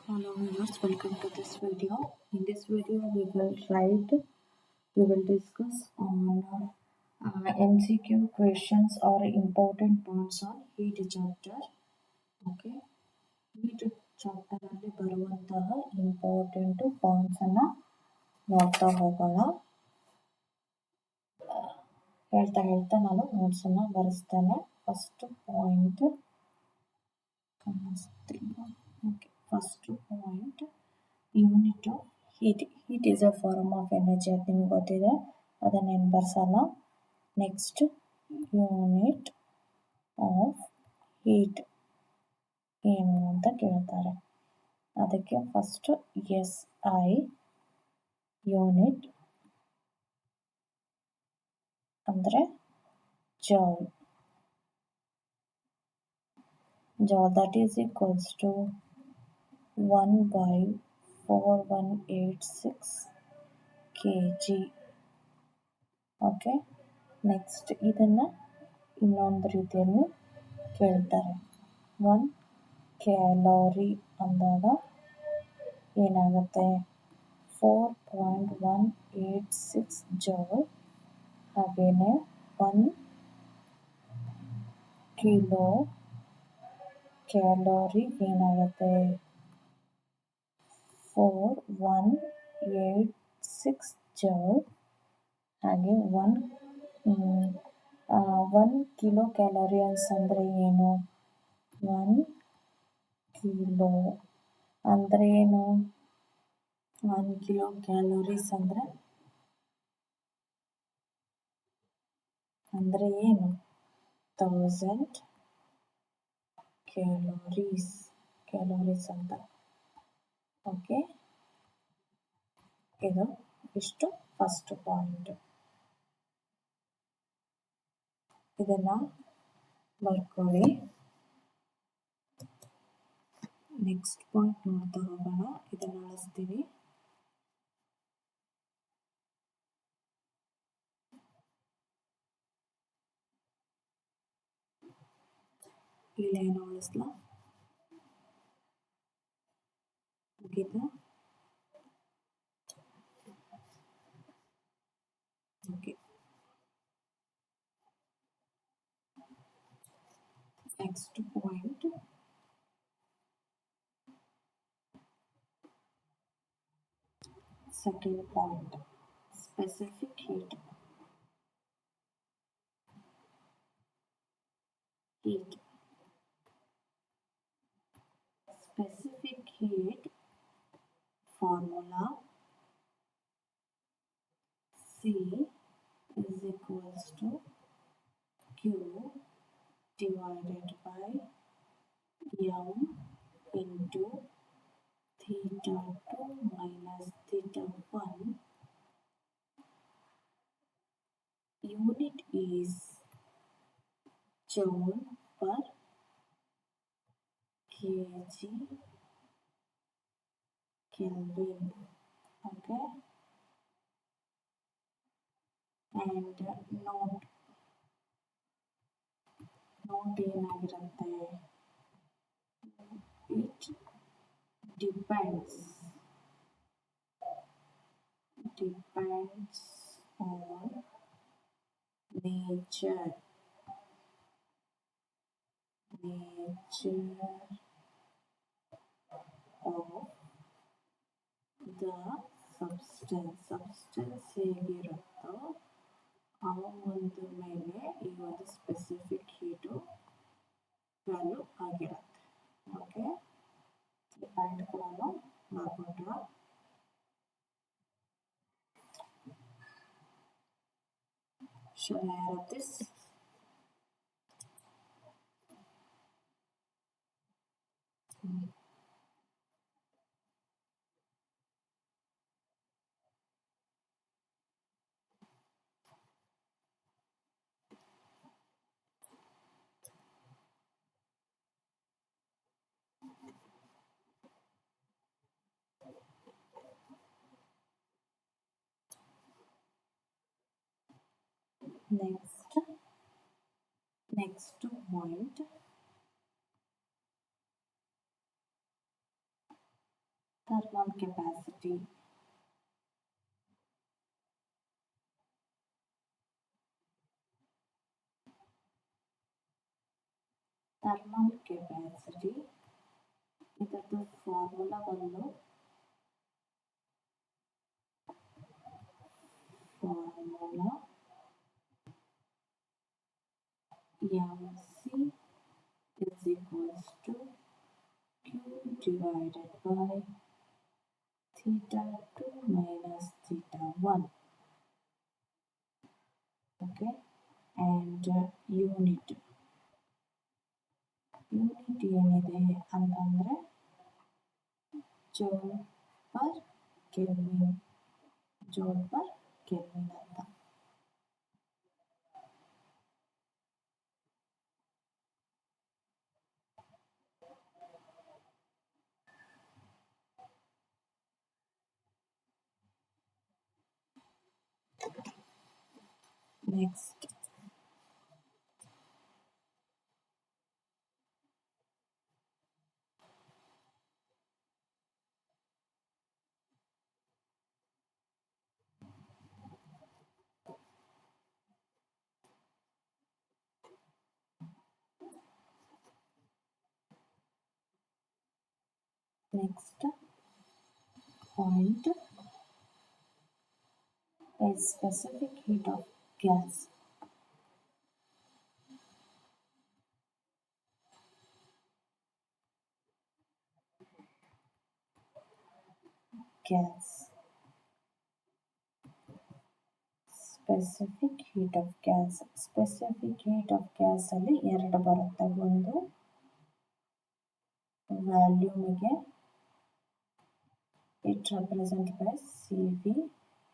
Hello viewers, welcome to this video. In this video, we will discuss on MCQ questions or important points on heat chapter. Okay, heat chapter ಅಲ್ಲಿ ಬರುವಂತಹ important points ಅನ್ನ ನೋಡ್ತಾ ಹೋಗೋಣ. ಹೇಳ್ತಾ ನಾನು notes ಅನ್ನ ಬರೆಸ್ತೇನೆ. First point first point unit of heat. Heat is a form of energy ಅದು ನಿಮಗೆ ಗೊತ್ತಿದೆ, ಅದನ್ನು ಏನು ಬರ್ಸಲ್ಲ. ನೆಕ್ಸ್ಟ್ ಯೂನಿಟ್ ಆಫ್ ಹೀಟ್ ಏನು ಅಂತ ಕೇಳ್ತಾರೆ. ಅದಕ್ಕೆ ಫಸ್ಟ್ SI ಯೂನಿಟ್ ಅಂದರೆ joule. That is equals to 1/4186 kg. Okay, next ಇದನ್ನು ಇನ್ನೊಂದು ರೀತಿಯಲ್ಲಿ ಕೇಳ್ತಾರೆ. 1 ಕ್ಯಾಲೋರಿ ಅಂದಾಗ ಏನಾಗುತ್ತೆ, 4.186 ಜೌಲ್. ಹಾಗೆಯೇ 1 ಕಿಲೋ ಕ್ಯಾಲೋರಿ ಏನಾಗುತ್ತೆ, 4186 ಜೌಲ್. ಹಾಗೆ 1 ಕಿಲೋ ಕ್ಯಾಲೋರಿಯನ್ಸ್ ಅಂದರೆ ಏನು, 1 ಕಿಲೋ ಅಂದರೆ ಏನು, 1 ಕಿಲೋ ಕ್ಯಾಲೋರೀಸ್ ಅಂದರೆ ಏನು, 1000 ಕ್ಯಾಲೋರೀಸ್ ಅಂತ. ಓಕೆ, ಇಷ್ಟು ಫಸ್ಟ್ ಪಾಯಿಂಟ್. ಇದನ್ನು ಬರ್ಕೊಳ್ಳಿ. ನೆಕ್ಸ್ಟ್ ಪಾಯಿಂಟ್ ನೋಡ್ತಾ ಹೋಗೋಣ. ಇದನ್ನು ಅಳಿಸ್ತೀವಿ. ಇಲ್ಲ ಏನು ಅಳಿಸ್ಲಾ, ಮುಗೀತಾ? Okay, next point second point specific heat. Specific heat formula C is equals to Q divided by M into theta 2 minus theta 1. Unit is joule per kg Kelvin. Okay, and note ಏನಾಗಿರುತ್ತೆ, it depends on nature of the substance ಹೇಗಿರುತ್ತೋ ಆ ಒಂದು ಮೇಲೆ ಈ ಒಂದು specific heat value ಆಗಿರುತ್ತೆ. Okay, ಈ point ಕೂಡ ಮಾಡ್ಕೊಂಡ್ರ. Shall I add this? Next point thermal capacity. Thermal capacity ಇದರದ್ದು ಫಾರ್ಮುಲಾ ಬಂದು formula mc is equals to q divided by theta 2 minus theta 1. Okay, and unit ಏನಿದೆ ಅಂತಂದ್ರೆ ಜೌಲ್ ಪರ್ ಕೆಲ್ವಿನ್ ಅಂತ. Next, point is specific heat of gas. Specific heat of gas. Specific heat of gas ಅಲ್ಲಿ ಎರಡು ಬರುತ್ತೆ. ಒಂದು ವ್ಯಾಲ್ಯೂಮಿಗೆ it represented by CV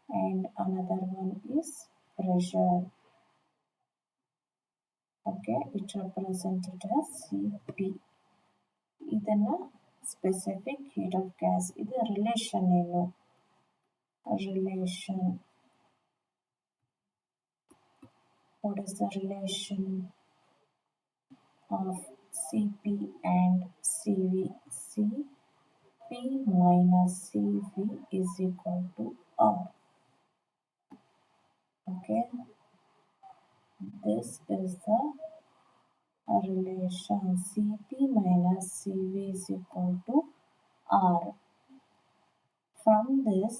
and another one is pressure. Okay, it represented as CP. ಇದನ್ನ specific heat of gas. ಇದು relation ಏನು? Relation. What is the relation of CP and CV? CP minus CV is equal to R. Okay, this is the relation. CP minus CV is equal to R. From this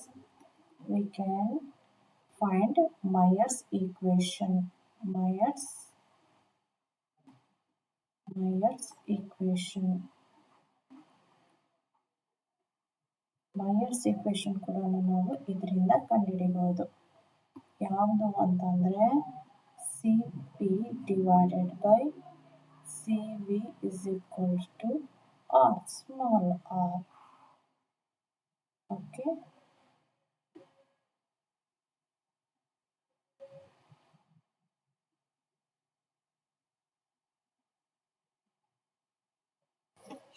we can find Meyer's equation. Meyer's equation ಕೂಡ ನಾವು ಇದರಿಂದ ಕಂಡುಹಿಡಿಯಬಹುದು. ಯಾವುದು ಅಂತಂದ್ರೆ CP divided by CV is equal to R, small r. Okay.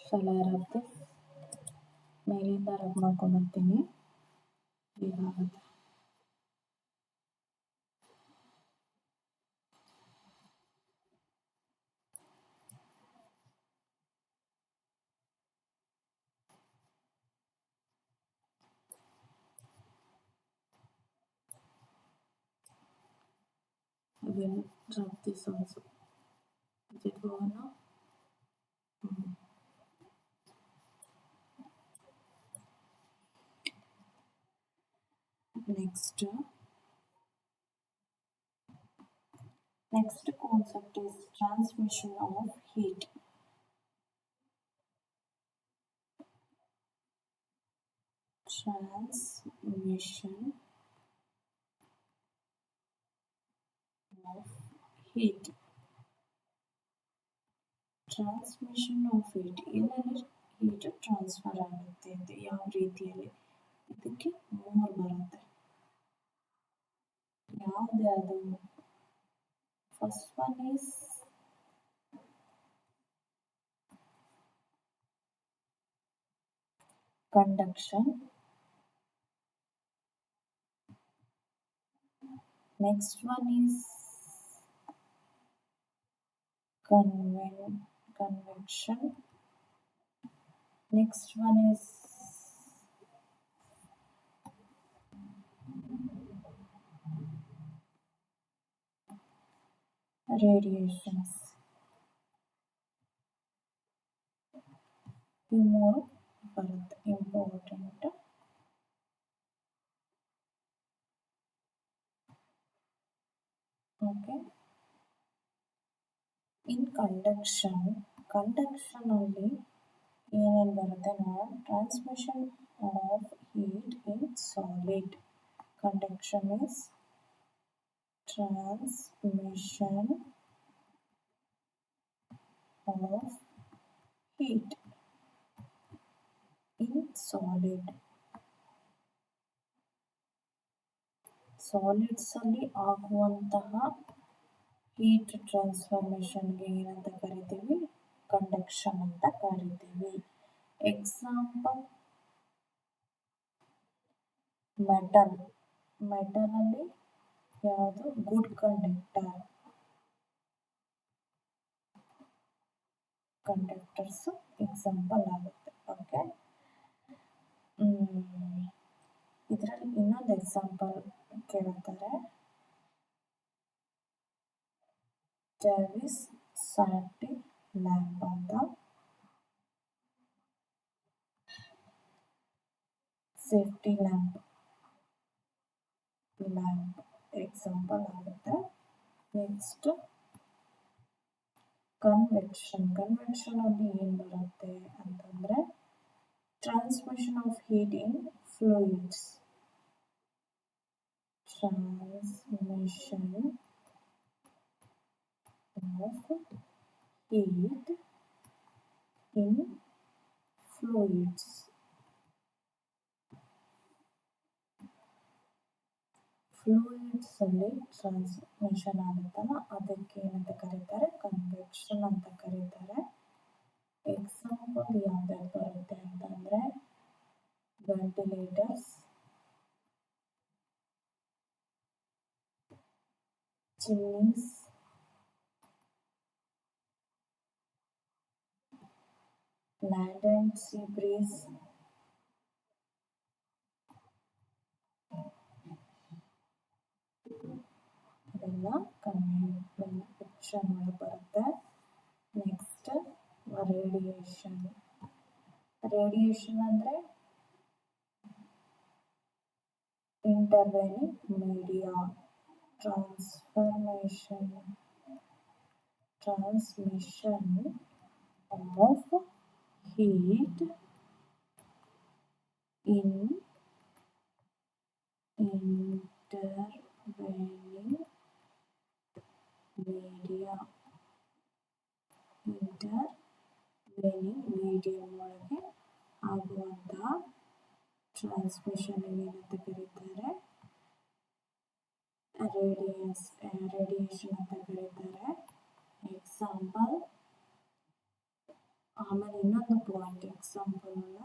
Shall I rub this? ಮೇಲಿಂದ rub ಮಾಡ್ಕೊಂಡ್ಬರ್ತೀನಿ. ಹೀಗಾಗುತ್ತೆ. I will rub this also. Is it go on now? Next concept is transmission of heat. Transmission of heat. Transmission of heat. ಏನೆಂದರೆ heat transfer ಆಗುತ್ತೆ ಅಂತ ಯಾವ ರೀತಿಯಲ್ಲಿ ಇದಕ್ಕೆ ಮೂರು ಬರುತ್ತೆ. ಯಾವುದು? First one is conduction. Next one is convection. Next one is radiations. ಈ ಮೂರು ಬರುತ್ತೆ ಇಂಪಾರ್ಟೆಂಟ್. ಓಕೆ, ಇನ್ ಕಂಡಕ್ಷನ್ ಅಲ್ಲಿ ಏನೇನು ಬರುತ್ತೆ ನೋಡೋಣ. Transmission of heat in solid. Conduction is transmission of heat in solid. Solids ಅಲ್ಲಿ ಆಗುವಂತಹ ಹೀಟ್ ಟ್ರಾನ್ಸ್ಫಾರ್ಮೇಷನ್ಗೆ ಏನಂತ ಕರಿತೀವಿ? ಕಂಡಕ್ಷನ್ ಅಂತ ಕರಿತೀವಿ. ಎಕ್ಸಾಂಪಲ್ ಮೆಟಲ್ ಅಲ್ಲಿ ಯಾವುದು? ಗುಡ್ ಕಂಡಕ್ಟರ್ಸ್ ಎಕ್ಸಾಂಪಲ್ ಆಗುತ್ತೆ. ಓಕೆ, ಇದರಲ್ಲಿ ಇನ್ನೊಂದು ಎಕ್ಸಾಂಪಲ್ ಕೇಳ್ತಾರೆ. ಟ್ರಾವಿಸ್ ಸಾಟಿ ಲ್ಯಾಂಪ್ ಅಂತ. ಸೇಫ್ಟಿ ಲ್ಯಾಂಪ್ ಎಕ್ಸಾಂಪಲ್ ಆಗುತ್ತೆ. ನೆಕ್ಸ್ಟ್ ಕನ್ವೆಕ್ಷನ್ ಅಲ್ಲಿ ಏನು ಬರುತ್ತೆ ಅಂತಂದ್ರೆ transmission of heat in fluids. Transmission of heat in fluids. Fluids ಅಲ್ಲಿ ಟ್ರಾನ್ಸ್ಮಿಷನ್ ಆಗುತ್ತಲ್ಲ, ಅದಕ್ಕೆ ಏನಂತ ಕರೀತಾರೆ? ಕನ್ವೆಕ್ಷನ್ ಅಂತ ಕರೀತಾರೆ. ಎಕ್ಸಾಂಪಲ್ ಯಾವ್ದಾದ್ರು ಬರುತ್ತೆ ಅಂತಂದ್ರೆ ventilators, chimneys, land and sea breeze, ಅದೆಲ್ಲ ಕನ್ವೆಕ್ಷನ್ ಒಳಗೆ ಬರುತ್ತೆ. ನೆಕ್ಸ್ಟ್ ರೇಡಿಯೇಷನ್ ಅಂದರೆ intervening media. Transmission of heat in intervening medium ಒಳಗೆ ಆಗುವಂತಹ ಟ್ರಾನ್ಸ್ಮಿಷನ್ ಏನಂತ ಕರೀತಾರೆ? ರೇಡಿಯೇಷನ್ ಅಂತ ಕರೀತಾರೆ. ಎಕ್ಸಾಂಪಲ್. ಆಮೇಲೆ ಇನ್ನೊಂದು ಪಾಯಿಂಟ್, ಎಕ್ಸಾಂಪಲ್ ಅಲ್ಲ,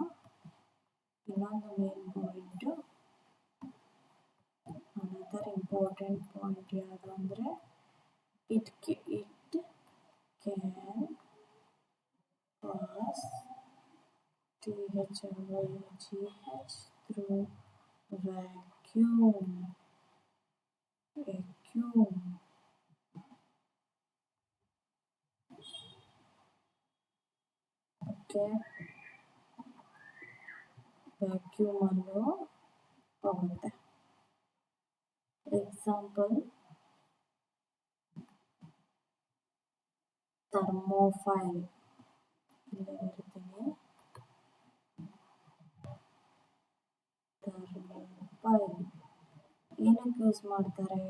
ಇನ್ನೊಂದು main point, another important point ಯಾವುದು ಅಂದರೆ it can pass THOGH through vacuum. Okay, vacuum ಅನ್ನು ಹೋಗುತ್ತೆ. Example thermopile. ಇಲ್ಲಿ ಬರುತ್ತೀನಿ. ಥರ್ಮೋಫೈಲ್ ಏನಕ್ಕೆ ಯೂಸ್ ಮಾಡ್ತಾರೆ?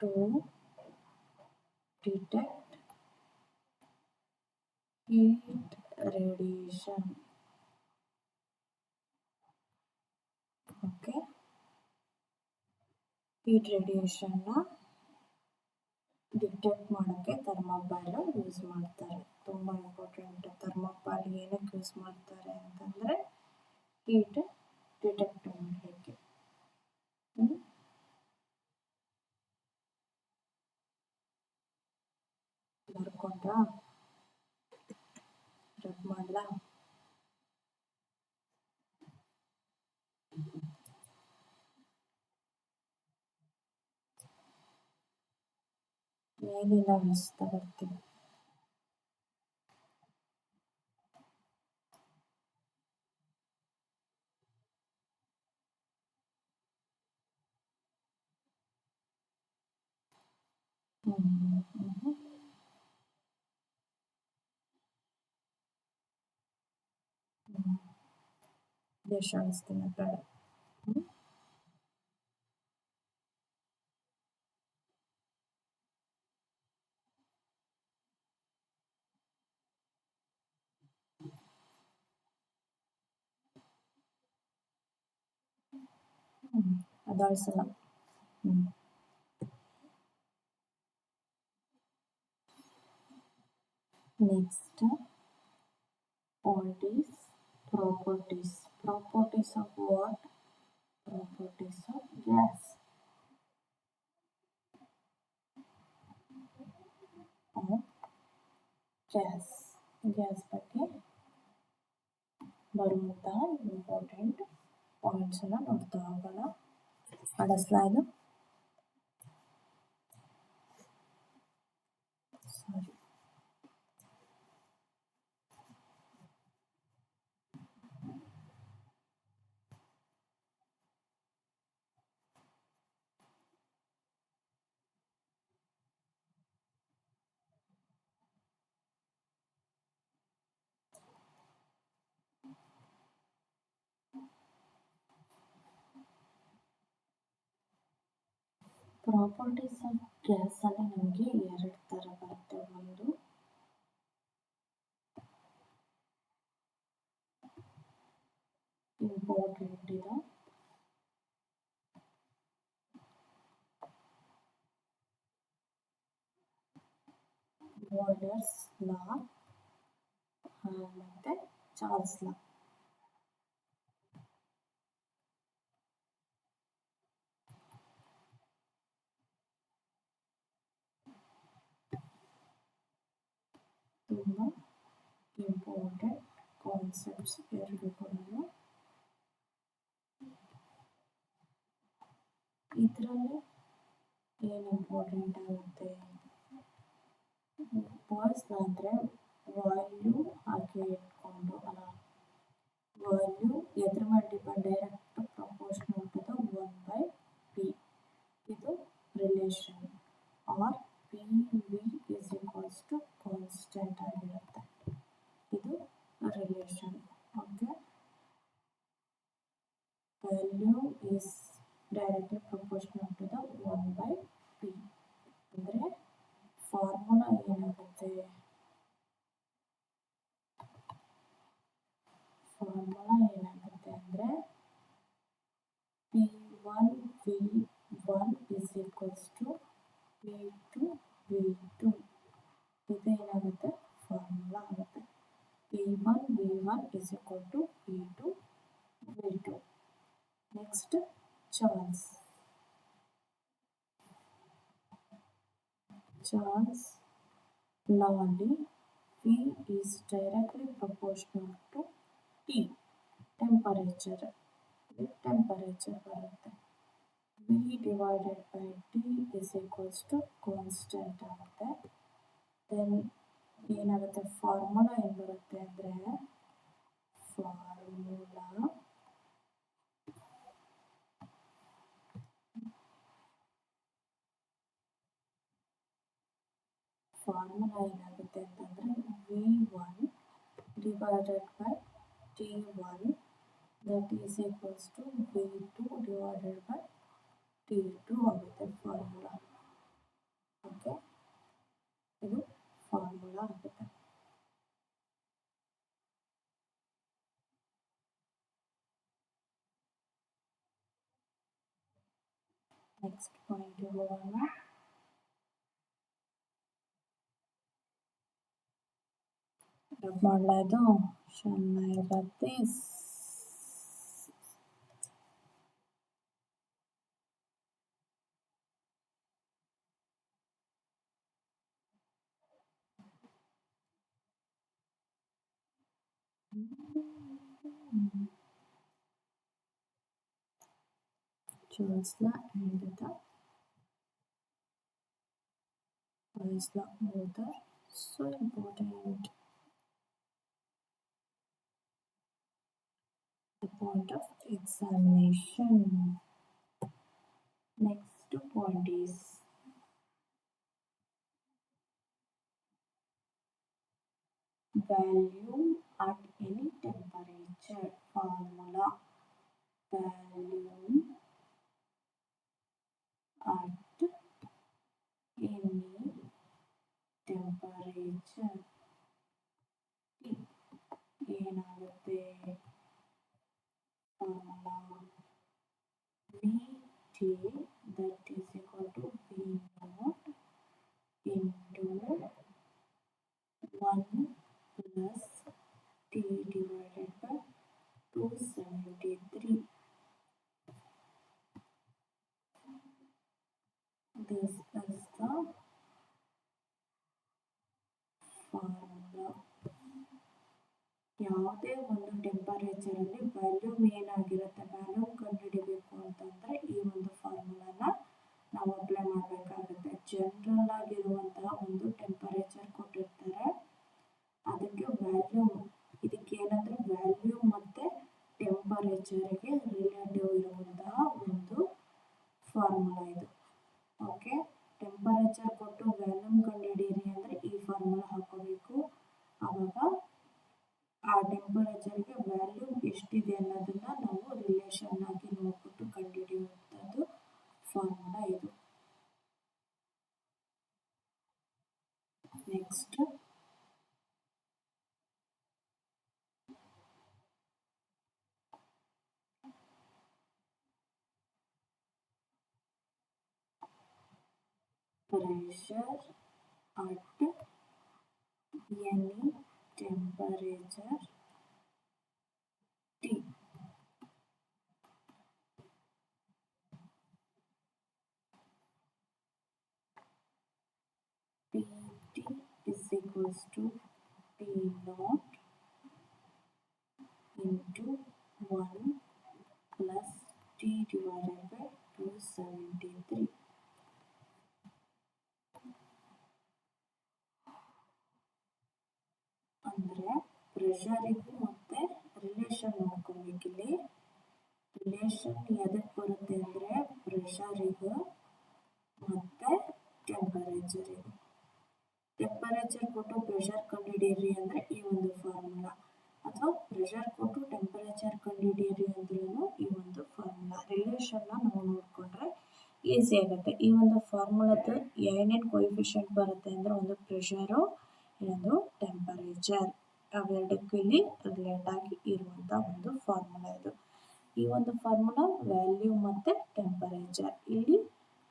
To detect heat radiation. Okay, heat ರೇಡಿಯೇಷನ್ನ ಡಿಟೆಕ್ಟ್ ಮಾಡೋಕ್ಕೆ ಥರ್ಮೋಫೈಲ್ ಯೂಸ್ ಮಾಡ್ತಾರೆ. ತುಂಬ ಇಂಪಾರ್ಟೆಂಟ್. ಥರ್ಮೋಫೈಲ್ ಏನಕ್ಕೆ ಯೂಸ್ ಮಾಡ್ತಾರೆ ಅಂತಂದರೆ ಹೀಟ್ ಡಿಟೆಕ್ಟ್ ಮಾಡಲಿಕ್ಕೆ. ಬರ್ಕೊಂಡ್ರಾ? ರಬ್ ಮಾಡಲಾ? ಮೇಲಿಂದ ಇಳಿಸ್ತಾ ಬರ್ತೀವಿ. ಎಷ್ಟು ಅಳಿಸ್ತೀನಿ ಆ ಕಡೆ. ಅದು ಅಳಿಸಲ್ಲ. Next properties of what? Properties of gas. Gas ಬಗ್ಗೆ ಬರುವಂತಹ ಇಂಪಾರ್ಟೆಂಟ್ ಪಾಯಿಂಟ್ಸ್ ಅನ್ನ ನೋಡ್ತಾ ಹೋಗೋಣ. ಸ್ಲೈಡ್ ಪ್ರಾಪರ್ಟೀಸ್ ಆಫ್ ಗ್ಯಾಸ್ ಅಲ್ಲಿ ನಮಗೆ ಎರಡು ತರ ಬರುತ್ತೆ. ಒಂದು ಇಂಪಾರ್ಟೆಂಟ್ ಇದೆ, ಬಾಯ್ಲರ್ಸ್ ಲಾ ಮತ್ತೆ ಚಾರ್ಲ್ಸ್ ಲಾ. ತುಂಬ ಇಂಪಾರ್ಟೆಂಟ್ ಕಾನ್ಸೆಪ್ಟ್ಸ್ ಎರಡು ಕೂಡ. ಇದರಲ್ಲಿ ಏನು ಇಂಪಾರ್ಟೆಂಟ್ ಆಗುತ್ತೆ? ಬಾಯ್ಸ್ ಅಂದರೆ ವಾಲ್ಯೂ ಹಾಗೆ ಇಟ್ಕೊಂಡು ಅಲ್ಲ, ವಾಲ್ಯೂ ಎದ್ರ ಮೇಲೆ depend, direct proportional to the 1/p. ಇದು relation. R P V is equals to constant ಆಗಿರುತ್ತೆ. ಇದು relation. Okay, value is directly proportional to the 1/p. ಅಂದರೆ ಫಾರ್ಮುಲಾ ಏನಾಗುತ್ತೆ? ಅಂದರೆ P1 V1 is equals to P2 V2. ಇದು ಏನಾಗುತ್ತೆ? Formula ಆಗುತ್ತೆ. P1 V1 is equal to P2 V2. Next Charles law ಅಲ್ಲಿ P is directly proportional to T, temperature ಬರುತ್ತೆ. V divided by T is equals to constant ಆಗುತ್ತೆ. Then ಏನಾಗುತ್ತೆ? Formula ಏನು ಬರುತ್ತೆ ಅಂದರೆ ಫಾರ್ಮುಲಾ ಏನಾಗುತ್ತೆ ಅಂತಂದರೆ V1 divided by T1 that is equals to V2 divided by T2 ಆಗುತ್ತೆ ಫಾರ್ಮುಲಾ. ಓಕೆ, ಇದು ಫಾರ್ಮುಲಾ ಆಗುತ್ತೆ. ನೆಕ್ಸ್ಟ್ ಪಾಯಿಂಟ್ ಹೋಗೋಣ. ರಬ್ ಮಾಡಲಾಯ್ತು ಚೆನ್ನಾಗಿರುತ್ತೆ. Charles law and the is the author? So important. The point of examination. Next point is value at any temperature. Formula value at any temperature T ಏನಾಗುತ್ತೆ formula Vt that is equal to V naught into 1 plus T divided by 273. This is the formula. ಯಾವುದೇ ಒಂದು temperature ಅಲ್ಲಿ volume ಏನಾಗಿರುತ್ತೆ volume ಕಂಡುಹಿಡಿಬೇಕು ಅಂತಂದ್ರೆ ಈ ಒಂದು ಫಾರ್ಮುಲಾನ ನಾವು ಅಪ್ಲೈ ಮಾಡಬೇಕಾಗುತ್ತೆ. ಜನರಲ್ ಆಗಿರುವಂತಹ ಒಂದು ಟೆಂಪರೇಚರ್ ಕೊಟ್ಟಿರ್ತಾರೆ, ಅದಕ್ಕೆ ವ್ಯಾಲ್ಯೂಮ್, ಇದಕ್ಕೆ ಏನಂದ್ರೆ ವ್ಯಾಲ್ಯೂಮ್ ಮತ್ತೆ ಟೆಂಪರೇಚರ್ಗೆ ರಿಲೇಟಿವ್ ಇರುವಂತಹ ಒಂದು ಫಾರ್ಮುಲಾ ಇದು. ಓಕೆ, ಟೆಂಪರೇಚರ್ ಕೊಟ್ಟು ವ್ಯಾಲ್ಯೂಮ್ ಕಂಡುಹಿಡಿಯಿರಿ ಅಂದರೆ ಈ ಫಾರ್ಮುಲಾ ಹಾಕೋಬೇಕು. ಆವಾಗ ಆ ಟೆಂಪರೇಚರ್ಗೆ ವ್ಯಾಲ್ಯೂಮ್ ಎಷ್ಟಿದೆ ಅನ್ನೋದನ್ನ ನಾವು ರಿಲೇಷನ್ ಆಗಿ ನೋಡ್ಬಿಟ್ಟು ಕಂಡುಹಿಡಿಯುವಂಥದ್ದು ಫಾರ್ಮುಲಾ ಇದು. Next pressure at any temperature T. Pt is equals to P naught into 1 plus T divided by 273. ಅಂದರೆ ಪ್ರೆಷರಿಗೂ ಮತ್ತೆ ರಿಲೇಷನ್ ನೋಡ್ಕೊಬೇಕಿಲ್ಲಿ. ರಿಲೇಷನ್ ಎದಕ್ಕೆ ಬರುತ್ತೆ ಅಂದರೆ ಪ್ರೆಷರಿಗೂ ಮತ್ತೆ ಟೆಂಪರೇಚರಿಗೂ. ಟೆಂಪರೇಚರ್ ಕೊಟ್ಟು ಪ್ರೆಷರ್ ಕಂಡುಹಿಡಿಯಿರಿ ಅಂದರೆ ಈ ಒಂದು ಫಾರ್ಮುಲಾ, ಅಥವಾ ಪ್ರೆಷರ್ ಕೊಟ್ಟು ಟೆಂಪರೇಚರ್ ಕಂಡುಹಿಡಿಯಿರಿ ಅಂದ್ರೂ ಈ ಒಂದು ಫಾರ್ಮುಲಾ. ರಿಲೇಷನ್ನ ನಾವು ನೋಡಿಕೊಂಡ್ರೆ ಈಸಿ ಆಗುತ್ತೆ. ಈ ಒಂದು ಫಾರ್ಮುಲಾದ ಏನೇನು ಕೋಎಫಿಷಿಯಂಟ್ ಬರುತ್ತೆ ಅಂದರೆ ಒಂದು ಪ್ರೆಷರು, ಇನ್ನೊಂದು ಟೆಂಪರೇಚರ್, ಅವೆರಡಕ್ಕೂ ಇಲ್ಲಿ ರಿಲೇಟ್ ಆಗಿ ಇರುವಂಥ ಒಂದು ಫಾರ್ಮುಲಾ ಇದು. ಈ ಒಂದು ಫಾರ್ಮುಲಾ ವ್ಯಾಲ್ಯೂಮ್ ಮತ್ತು ಟೆಂಪರೇಚರ್, ಇಲ್ಲಿ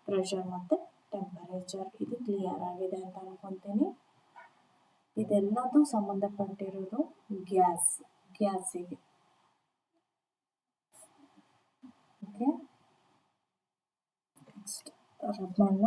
ಪ್ರೆಷರ್ ಮತ್ತು ಟೆಂಪರೇಚರ್. ಇದು ಕ್ಲಿಯರ್ ಆಗಿದೆ ಅಂತ ಅನ್ಕೊತೀನಿ. ಇದೆಲ್ಲದೂ ಸಂಬಂಧಪಟ್ಟಿರೋದು ಗ್ಯಾಸಿಗೆ. ಓಕೆ, ನೆಕ್ಸ್ಟ್ ರಬ್ಬರ್ನ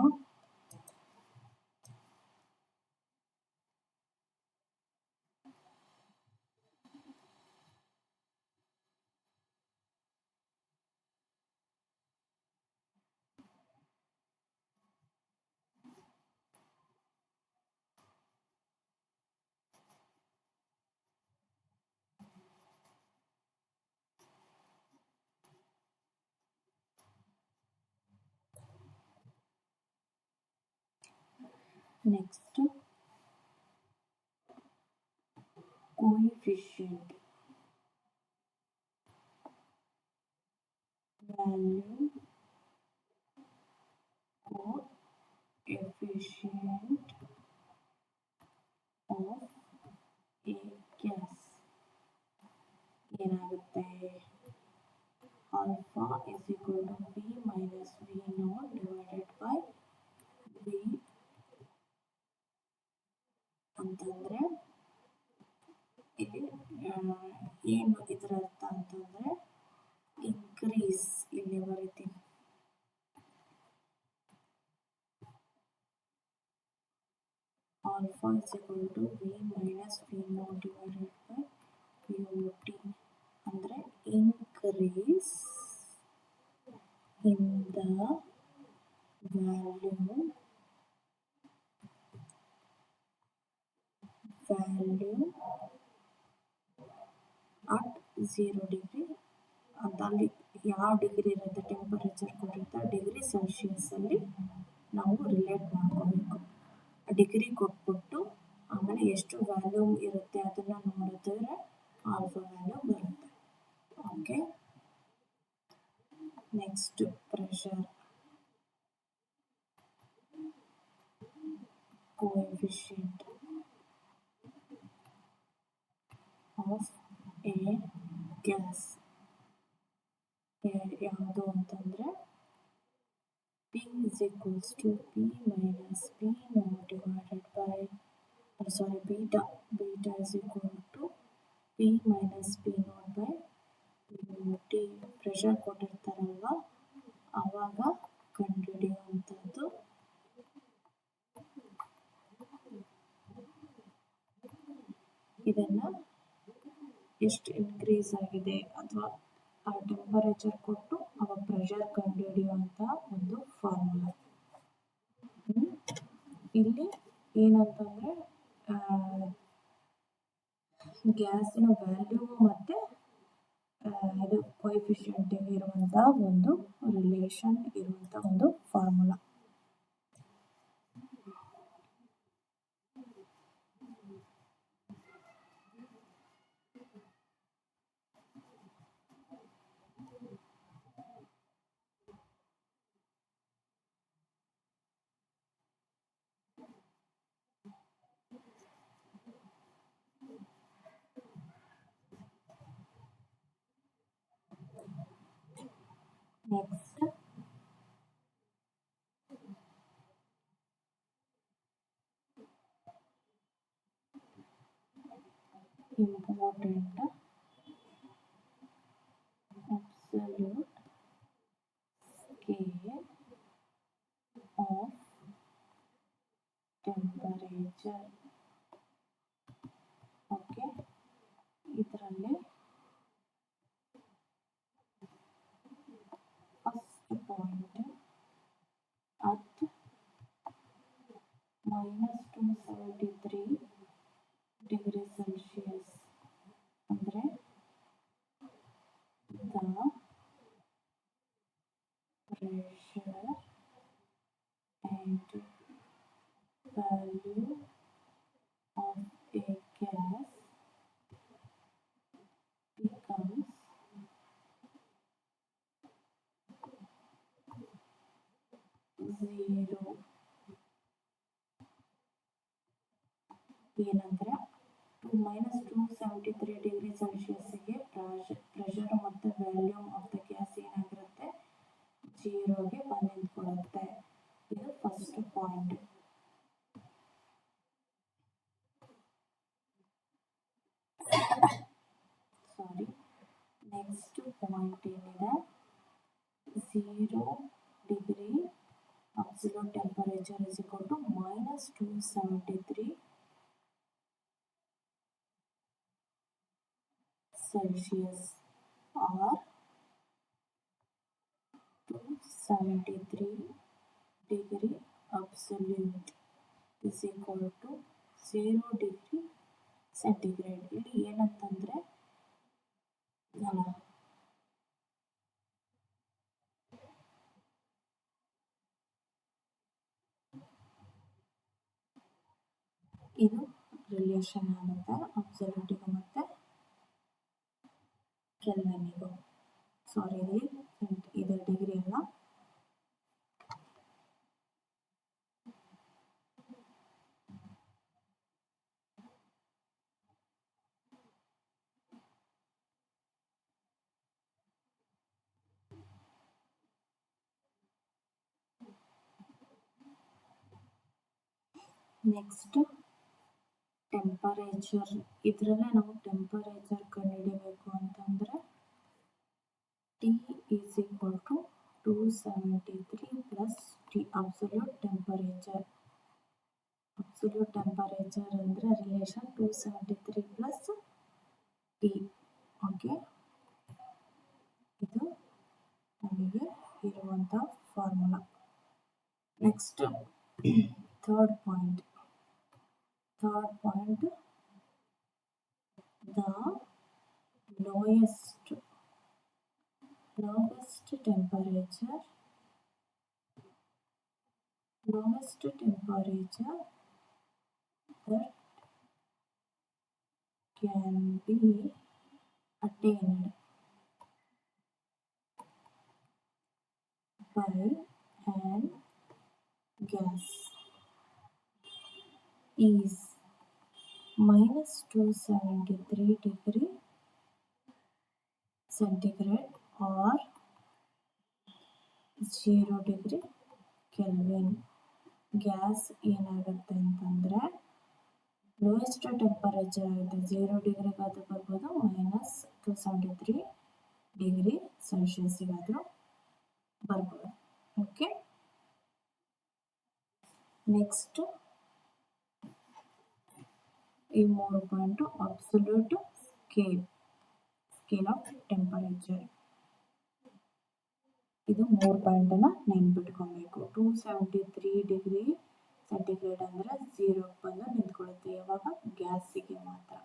next coefficient, value coefficient of a gas ಏನಾಗುತ್ತೆ, alpha is equal to V minus V naught divided by V ಅಂತಂದರೆ ಇಲ್ಲಿ ಏನು ಇದರ ಅರ್ಥ ಅಂತಂದರೆ ಇನ್ಕ್ರೀಸ್, ಇಲ್ಲಿ ಬರೀತೀನಿ alpha is equal to V minus V naught divided by VOT ಅಂದರೆ increase in the value value at 0 degree ಅಂತ ಅಲ್ಲಿ ಯಾವ ಡಿಗ್ರಿ ಇರುತ್ತೆ ಟೆಂಪರೇಚರ್ ಕೊಟ್ಟಿರ್ತಾರೆ ಡಿಗ್ರಿ ಸೆಲ್ಸಿಯಸ್ಸಲ್ಲಿ ನಾವು ರಿಲೇಟ್ ಮಾಡ್ಕೋಬೇಕು. ಡಿಗ್ರಿ ಕೊಟ್ಬಿಟ್ಟು ಆಮೇಲೆ ಎಷ್ಟು ವ್ಯಾಲ್ಯೂ ಇರುತ್ತೆ ಅದನ್ನು ನೋಡಿದ್ರೆ ಆಲ್ಫಾ ವ್ಯಾಲ್ಯೂ ಬರುತ್ತೆ. Okay, next pressure coefficient of A gas ಯಾವುದು ಅಂತಂದರೆ P is equals to P minus P naught divided by beta is equal to P minus P naught by T. Pressure ಕೊಟ್ಟಿರ್ತಾರಲ್ವ ಆವಾಗ ಕಂಡುಹಿಡಿಯುವಂಥದ್ದು ಇದನ್ನು ಎಷ್ಟು ಇನ್ಕ್ರೀಸ್ ಆಗಿದೆ ಅಥವಾ ಆ ಟೆಂಪರೇಚರ್ ಕೊಟ್ಟು ಅವಾಗ ಪ್ರೆಷರ್ ಕಂಡುಹಿಡಿಯುವಂಥ ಒಂದು ಫಾರ್ಮುಲಾ. ಇಲ್ಲಿ ಏನಂತಂದರೆ ಗ್ಯಾಸಿನ ವ್ಯಾಲ್ಯೂ ಮತ್ತು ಇದು ಕೋಎಫಿಷಿಯಂಟ್ ಇರುವಂಥ ಒಂದು ರಿಲೇಷನ್ ಇರುವಂಥ ಒಂದು formula. Next, important absolute scale of temperature. Okay, ಇದರಲ್ಲಿ first point at -273 degree Celsius ಅಂದರೆ the pressure and value of a gas becomes zero. ಏನಂದರೆ -273 ಡಿಗ್ರಿ ಸೆಲ್ಸಿಯಸ್ಸಿಗೆ ಪ್ರೆಷರ್ ಮತ್ತು ವ್ಯಾಲ್ಯೂಮ್ ಆಫ್ ದ ಗ್ಯಾಸ್ ಏನಾಗಿರುತ್ತೆ ಜೀರೋಗೆ ಬಂದು ನಿಂತ್ಕೊಳ್ಳುತ್ತೆ. ಇದು ಫಸ್ಟ್ ಪಾಯಿಂಟ್. ಸಾರಿ, next point ಏನಿದೆ 0 degree absolute temperature is equal to -273 Celsius or 273 degree absolute is equal to 0 degree centigrade. ಇಲ್ಲಿ ಏನಂತಂದರೆ ಇದು relation ಆಗುತ್ತೆ ಅಬ್ಸಲ್ಯೂಟಿಗೂ ಮತ್ತು ಕೆಲ್ವಿನ್ನಿಗೂ. ಸಾರಿ, ಇದು ಡಿಗ್ರಿ ಅಲ್ಲ. Next temperature. ಇದರಲ್ಲೇ ನಾವು ಟೆಂಪರೇಚರ್ ಕಂಡುಹಿಡಿಯಬೇಕು ಅಂತಂದರೆ T is equal to 273 plus T absolute temperature. Absolute temperature ಅಂದರೆ ರಿಲೇಷನ್ 273 plus T. ಓಕೆ, ಇದು ನಮಗೆ ಇರುವಂಥ formula. Next third point the lowest temperature that can be attained by an gas is minus 273 degree centigrade or 0 degree Kelvin. Gas ಏನಾಗುತ್ತೆ ಅಂತಂದರೆ lowest temperature ಆಗುತ್ತೆ 0 ಡಿಗ್ರಿಗಾದರೂ ಬರ್ಬೋದು -273 degree ಸೆಲ್ಸಿಯಸ್ಸಿಗಾದರೂ ಬರ್ಬೋದು. Okay, next ಈ 3 point absolute scale of temperature. ಇದು 3 ಪಾಯಿಂಟನ್ನು ನೆನ್ಪಿಟ್ಕೊಬೇಕು. 273 degree centigrade ಅಂದರೆ 0 ಬಂದು ನಿಂತ್ಕೊಳ್ಳುತ್ತೆ. ಯಾವಾಗ? ಗ್ಯಾಸಿಗೆ ಮಾತ್ರ.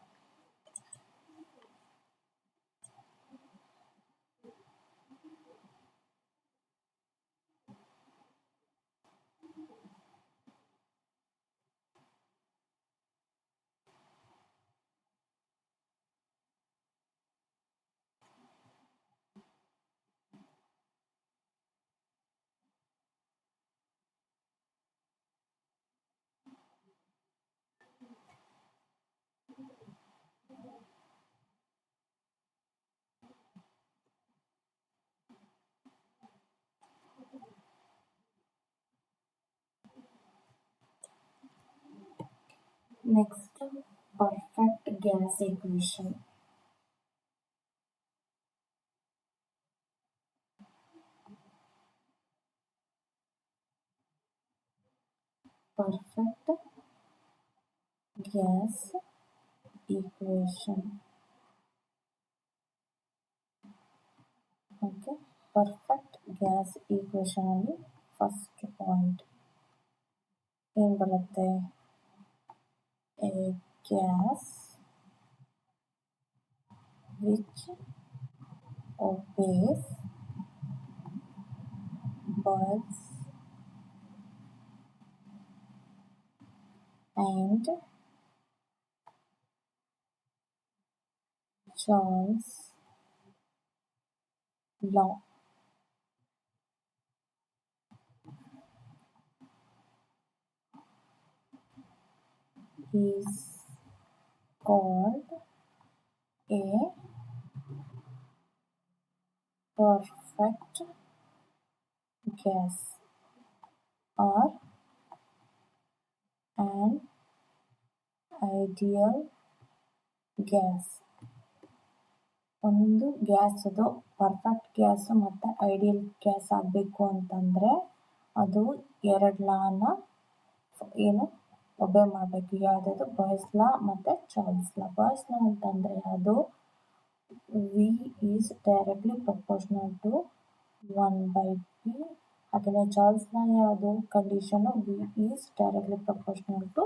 Next, perfect gas equation. Perfect gas equation. Okay, perfect gas equation ಅಲ್ಲಿ ಫಸ್ಟ್ ಪಾಯಿಂಟ್ ಏನು ಬರುತ್ತೆ? A gas which obeys Boyle's and Charles law is called a perfect gas or an ideal gas. ಒಂದು gas ಅದು perfect gas ಮತ್ತು ideal gas ಆಗಬೇಕು ಅಂತಂದರೆ ಅದು 2 ಲಾನ ಏನು ಒಬೆ ಮಾಡಬೇಕು. ಯಾವುದಾದ್ರು ಬಾಯ್ಸ್ ಲಾ ಮತ್ತು ಚಾರ್ಲ್ಸ್ ಲಾ. ಬಾಯ್ಸ್ ಲಾ ಅಂತಂದರೆ ಅದು V is directly proportional to 1/p. ಹಾಗೆಯೇ ಚಾರ್ಲ್ಸ್ ಲಾ ಯಾವುದು condition? V is directly proportional to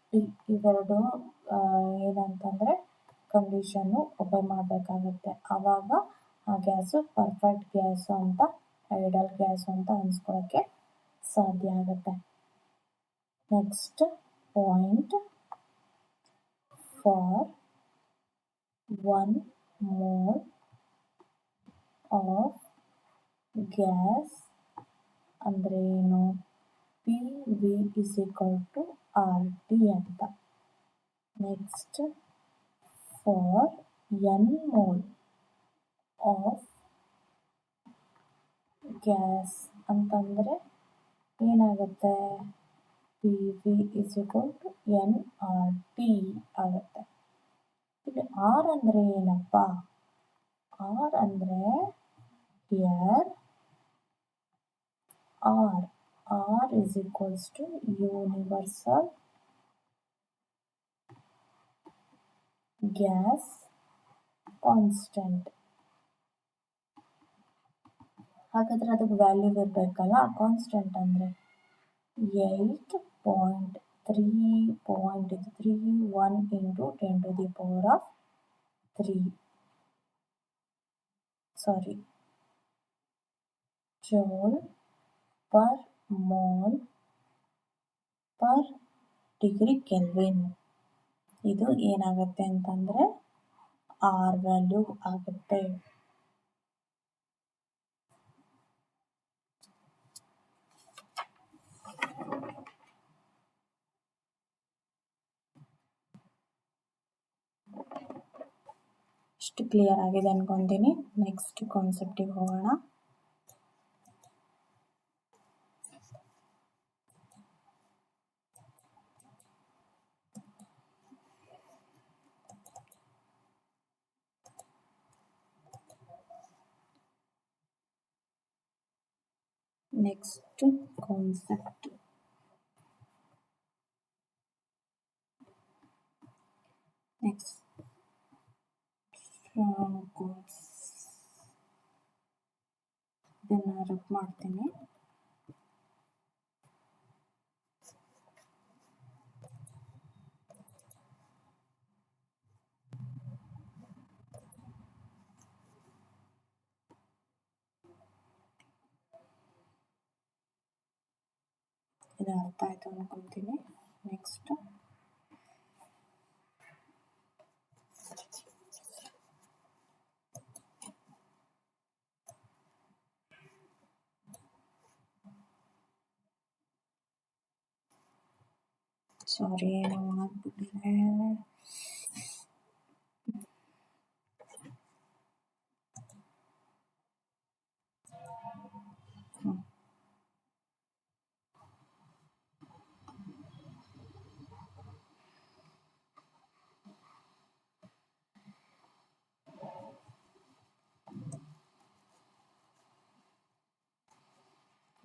P. ಇವೆರಡು ಏನಂತಂದರೆ ಕಂಡೀಷನ್ನು ಒಬೆ ಮಾಡಬೇಕಾಗುತ್ತೆ. ಆವಾಗ ಆ ಗ್ಯಾಸು ಪರ್ಫೆಕ್ಟ್ ಗ್ಯಾಸು ಅಂತ, ಐಡಲ್ ಗ್ಯಾಸು ಅಂತ ಅನ್ಸ್ಕೊಳ್ಳೋಕ್ಕೆ ಸಾಧ್ಯ ಆಗುತ್ತೆ. Next point, for 1 mole of gas ಅಂದರೆ ಏನು? P V is equal to R T ಅಂತ. Next for N mole of gas ಅಂತಂದರೆ ಏನಾಗುತ್ತೆ? P V is equal to N R T ಆಗುತ್ತೆ. ಇಲ್ಲಿ ಆರ್ ಅಂದರೆ ಏನಪ್ಪ? ಆರ್ ಅಂದರೆ here R is equals to universal gas constant. ಹಾಗಾದರೆ ಅದಕ್ಕೆ ವ್ಯಾಲ್ಯೂ ಇರಬೇಕಲ್ಲ. ಕಾನ್ಸ್ಟೆಂಟ್ ಅಂದರೆ 8.31 into 10⁻⁴ joule per mole per degree kelvin. ಇದು ಏನಾಗುತ್ತೆ ಅಂತಂದರೆ ಆರ್ ವ್ಯಾಲ್ಯೂ ಆಗುತ್ತೆ. ಇಷ್ಟು ಕ್ಲಿಯರ್ ಆಗಿದೆ ಅನ್ಕೊತೀನಿ. ನೆಕ್ಸ್ಟ್ ಕಾನ್ಸೆಪ್ಟಿಗೆ ಹೋಗೋಣ. ನೆಕ್ಸ್ಟ್ ಕಾನ್ಸೆಪ್ಟ್ ಇದನ್ನು ರಬ್ ಮಾಡ್ತೀನಿ. ಇದು ಅರ್ಥ ಆಯ್ತು ಅನ್ಕೊತೀನಿ. ನೆಕ್ಸ್ಟ್ ಸಾರಿ ಏನೋ ಆಗ್ಬಿಟ್ಟಿದೆ.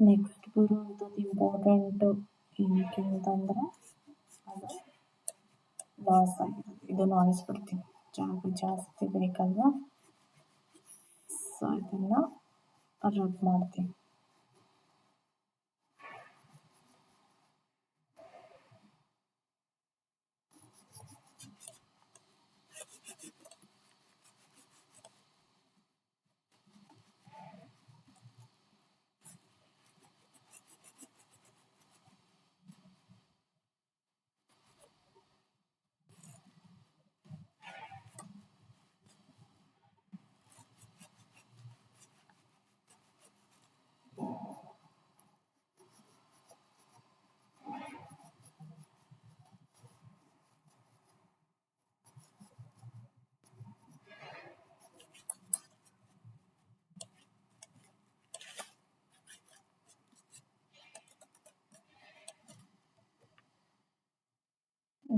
ನೆಕ್ಸ್ಟ್ ಬರುವಂಥದ್ದು ಇಂಪಾರ್ಟೆಂಟು ಏನಕ್ಕೆ ಅಂತಂದರೆ ಅದು ಲಾಸ್ ಆಗಿರೋದು. ಇದನ್ನು ಅಳಿಸ್ಬಿಡ್ತೀನಿ, ಜಾಗ ಜಾಸ್ತಿ ಬೇಕಲ್ವ. ಸೊ ಇದನ್ನು ರಬ್ ಮಾಡ್ತೀನಿ.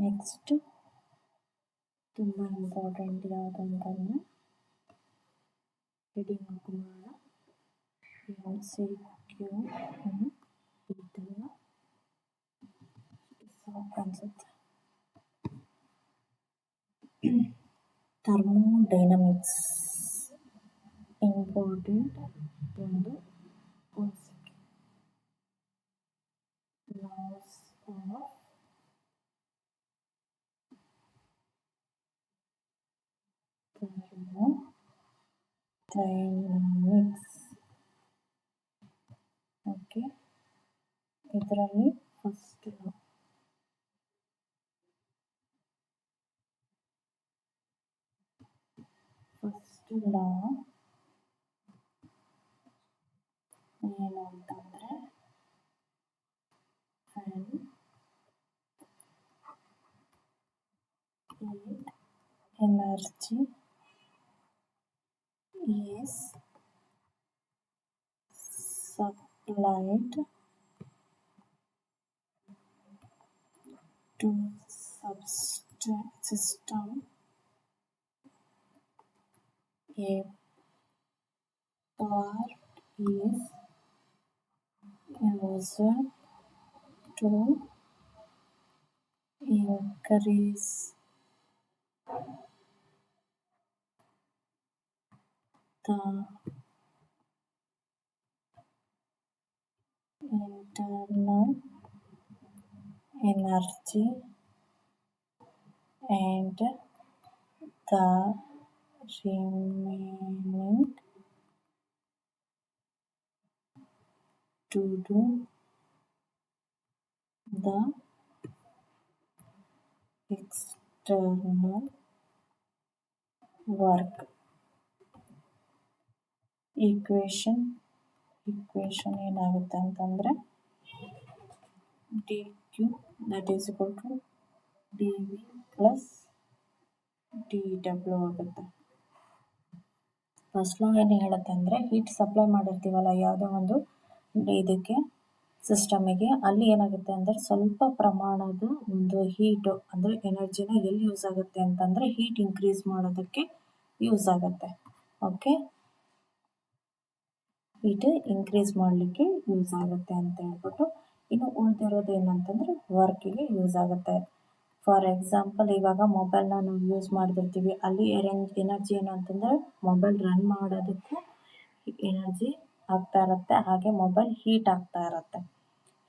ನೆಕ್ಸ್ಟ್ ತುಂಬ ಇಂಪಾರ್ಟೆಂಟ್ ಯಾವುದು ಅಂತಂದರೆ ಹೆಡಿಂಗ್ ಹಾಕೋಣ. MCQ ಇದನ್ನು ಸಾಕು ಅನ್ಸುತ್ತೆ. ಥರ್ಮೋಡೈನಮಿಕ್ಸ್ ಇಂಪಾರ್ಟೆಂಟ್ ಒಂದು concept. Loss of thermodynamics. Okay, ಇದರಲ್ಲಿ ಫಸ್ಟ್ ಲಾ ಏನು ಅಂತಂದರೆ energy is supplied to system. A part is used to increase the internal energy and the remaining to do the external work. Equation ಏನಾಗುತ್ತೆ ಅಂತಂದರೆ D Q that is equal to D V plus D W ಆಗುತ್ತೆ. First law ಏನು ಹೇಳುತ್ತೆ ಅಂದರೆ heat supply ಮಾಡಿರ್ತೀವಲ್ಲ ಯಾವುದೋ ಒಂದು ಇದಕ್ಕೆ ಸಿಸ್ಟಮಿಗೆ, ಅಲ್ಲಿ ಏನಾಗುತ್ತೆ ಅಂದರೆ ಸ್ವಲ್ಪ ಪ್ರಮಾಣದ ಒಂದು ಹೀಟು ಅಂದರೆ ಎನರ್ಜಿನ ಎಲ್ಲಿ ಯೂಸ್ ಆಗುತ್ತೆ ಅಂತಂದರೆ ಹೀಟ್ ಇನ್ಕ್ರೀಸ್ ಮಾಡೋದಕ್ಕೆ ಯೂಸ್ ಆಗುತ್ತೆ. ಓಕೆ, ಹೀಟ್ ಇನ್ಕ್ರೀಸ್ ಮಾಡಲಿಕ್ಕೆ ಯೂಸ್ ಆಗುತ್ತೆ ಅಂತ ಹೇಳ್ಬಿಟ್ಟು, ಇನ್ನು ಉಳಿದಿರೋದು ಏನಂತಂದರೆ ವರ್ಕಿಗೆ ಯೂಸ್ ಆಗುತ್ತೆ. ಫಾರ್ ಎಕ್ಸಾಂಪಲ್ ಇವಾಗ ಮೊಬೈಲ್ನ ನಾವು ಯೂಸ್ ಮಾಡ್ತಿರ್ತೀವಿ, ಅಲ್ಲಿ ಎನರ್ಜಿ ಏನಂತಂದರೆ ಮೊಬೈಲ್ ರನ್ ಮಾಡೋದಕ್ಕೂ ಎನರ್ಜಿ ಆಗ್ತಾ ಇರುತ್ತೆ, ಹಾಗೆ ಮೊಬೈಲ್ ಹೀಟ್ ಆಗ್ತಾ ಇರುತ್ತೆ.